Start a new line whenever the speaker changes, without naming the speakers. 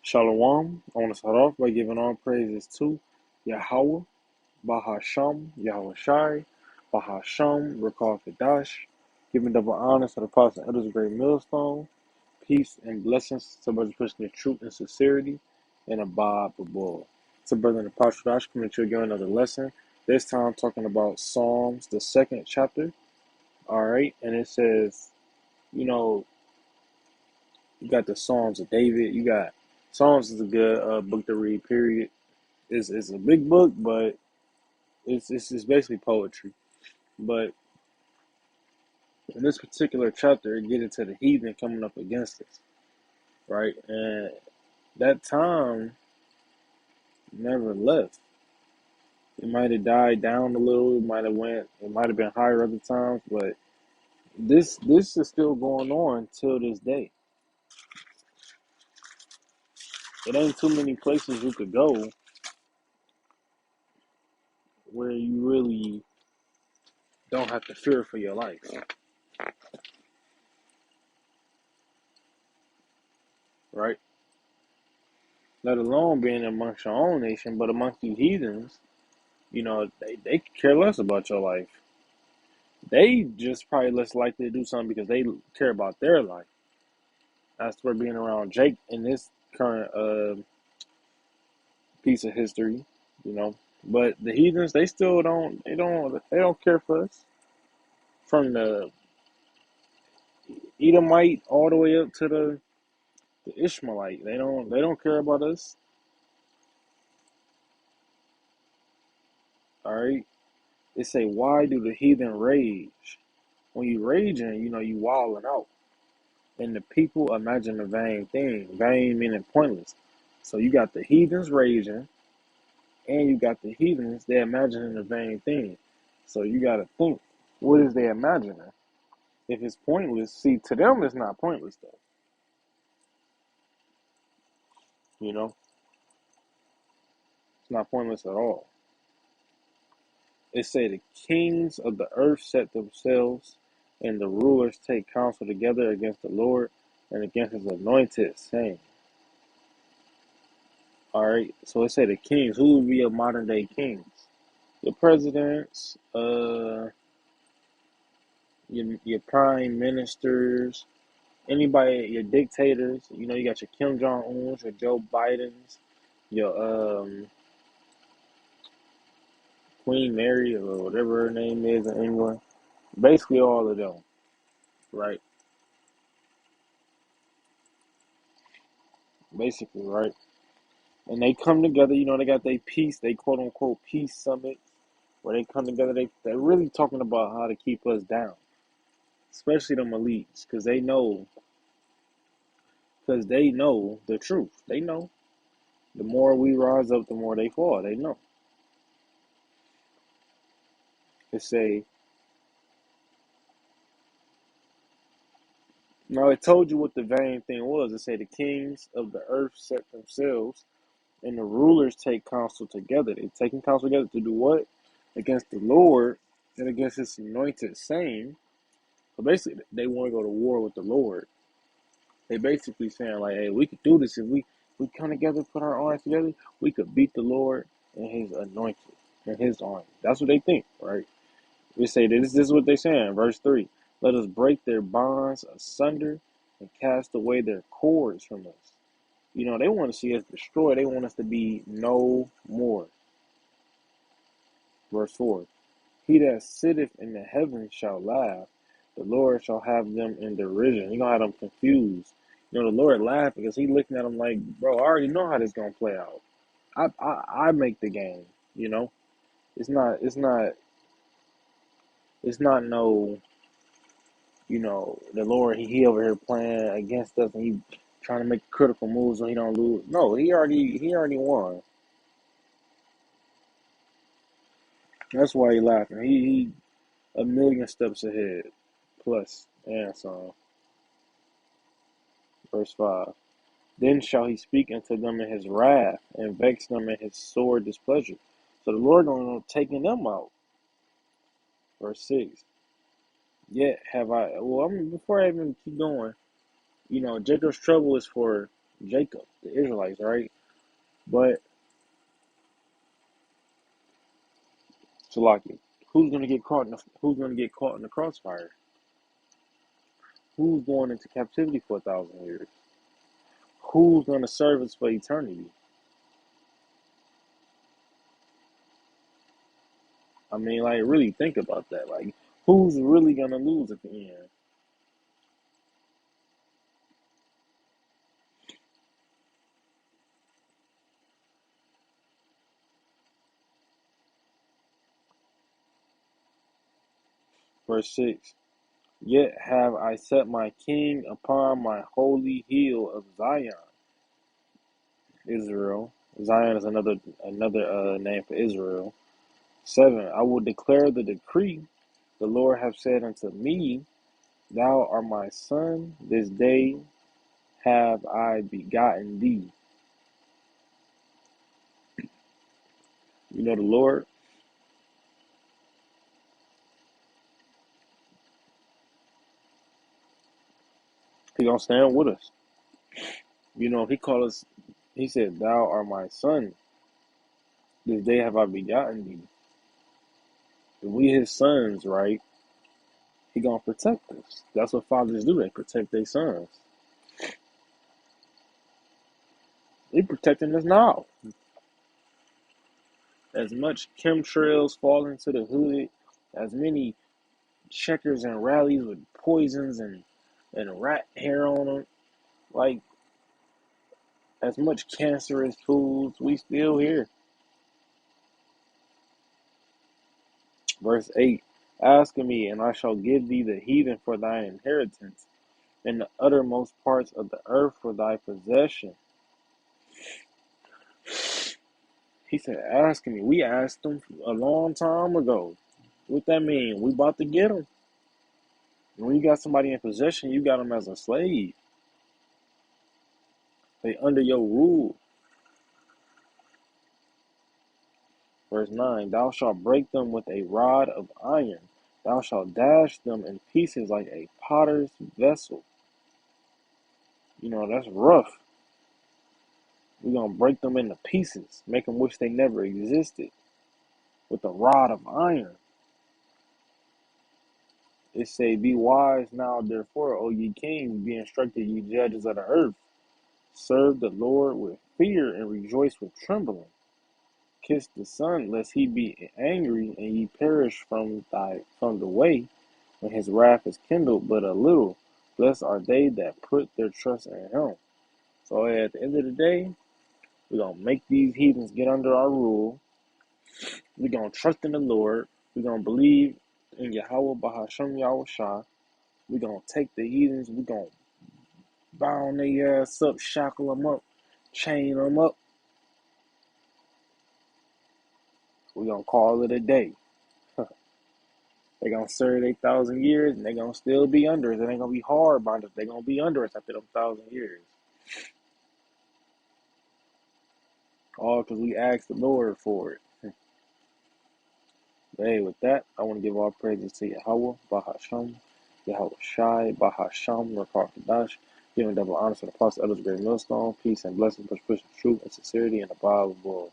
Shalom. I want to start off by giving all praises to Yahweh, Bahasham, Yahweh Shai, Bahasham, Rakal Kadash, giving double honors to the apostles and elders of Great Millstone, peace and blessings to brothers pushing the truth and sincerity, and a Bob Babul. To brother in the Apostle Dash, coming to you again another lesson. This time talking about Psalms, the second chapter. All right, and it says, you know, you got the Psalms of David. You got Psalms is a good book to read. Period. It's a big book, but it's basically poetry. But in this particular chapter, it get into the heathen coming up against us, right? And that time never left. It might have died down a little. It might have been higher other times, but this is still going on till this day. It ain't too many places you could go where you really don't have to fear for your life, right? Let alone being amongst your own nation, but amongst these heathens, they could care less about your life. They just probably less likely to do something because they care about their life. That's where being around Jake in this current piece of history, you know. But the heathens, they still don't care for us. From the Edomite all the way up to the Ishmaelite, they don't care about us. All right. They say, why do the heathen rage? When you raging, you wilding out. And the people imagine a vain thing. Vain meaning pointless. So you got the heathens raging, and you got the heathens, they're imagining a vain thing. So you got to think, what is they imagining? If it's pointless, see, to them it's not pointless though. You know, it's not pointless at all. It say the kings of the earth set themselves, and the rulers take counsel together against the Lord and against his anointed, saying, all right, so it say the kings. Who would be your modern day kings? Your presidents, your prime ministers, anybody, your dictators. You got your Kim Jong Uns, your Joe Bidens, your Queen Mary or whatever her name is in England. Basically, all of them, right? Basically, right? And they come together. They got their peace, they quote unquote peace summits where they come together. They're really talking about how to keep us down, especially them elites, because they know the truth. They know the more we rise up, the more they fall. They know. It say, now it told you what the vain thing was. It say the kings of the earth set themselves, and the rulers take counsel together. They taking counsel together to do what? Against the Lord and against his anointed, saying, so basically they want to go to war with the Lord. They basically saying like, hey, we could do this if we come together, put our arms together, we could beat the Lord and his anointed and his army. That's what they think, right? We say this is what they saying, verse 3. Let us break their bonds asunder and cast away their cords from us. They want to see us destroyed. They want us to be no more. Verse 4. He that sitteth in the heavens shall laugh. The Lord shall have them in derision. He gonna have them confused. The Lord laughing because he looking at them like, bro, I already know how this gonna play out. I make the game. You know, it's not it's not it's not no. The Lord he over here playing against us and he trying to make critical moves so he don't lose. No, he already won. That's why he laughing. He a million steps ahead, plus and some. Verse 5. Then shall he speak unto them in his wrath, and vex them in his sore displeasure. So the Lord going to taking them out. Verse 6. Yet have I, well, before I even keep going, Jacob's trouble is for Jacob, the Israelites, right? But Salaki, who's gonna get caught in the crossfire? Who's going into captivity for 1,000 years? Who's gonna serve us for eternity? I mean, like, really think about that. Like, who's really gonna lose at the end? Verse 6. Yet have I set my king upon my holy hill of Zion, Israel. Zion is another name for Israel. 7. I will declare the decree. The Lord hath said unto me, Thou art my son, this day have I begotten thee. You know the Lord, He gonna stand with us. You know, if He call us, He said, Thou art my son, this day have I begotten thee. If we His sons, right, He gonna protect us. That's what fathers do, they protect their sons. He protecting us now. As much chemtrails fall into the hood, as many checkers and rallies with poisons and rat hair on them, like as much cancerous foods, we still here. Verse 8, Ask of me, and I shall give thee the heathen for thine inheritance, and the uttermost parts of the earth for thy possession. He said, Ask me. We asked him a long time ago. What that mean? We about to get them. When you got somebody in possession, you got them as a slave. They under your rule. Verse 9, Thou shalt break them with a rod of iron. Thou shalt dash them in pieces like a potter's vessel. You know, that's rough. We're going to break them into pieces, make them wish they never existed with a rod of iron. It say, Be wise now, therefore, O ye kings, be instructed, ye judges of the earth. Serve the Lord with fear and rejoice with trembling. Kiss the Son, lest he be angry and ye perish from the way, when his wrath is kindled but a little. Blessed are they that put their trust in him. So at the end of the day, we're going to make these heathens get under our rule. We're going to trust in the Lord. We're going to believe in Yahweh Bahashem Yahweh Shah. We're going to take the heathens. We're going to bound their ass up, shackle them up, chain them up. We're going to call it a day. They're going to serve 1,000 years, and they're going to still be under us. It ain't going to be hard by us. They're going to be under us after them 1,000 years. All because we asked the Lord for it. But hey, with that, I want to give all praises to Yahweh, Bahasham, Yahweh Shai, Bahasham, Rakar Kadash, giving double honor to the apostle, others, great millstone, peace and blessings, persecution, truth, and sincerity, and the Bible.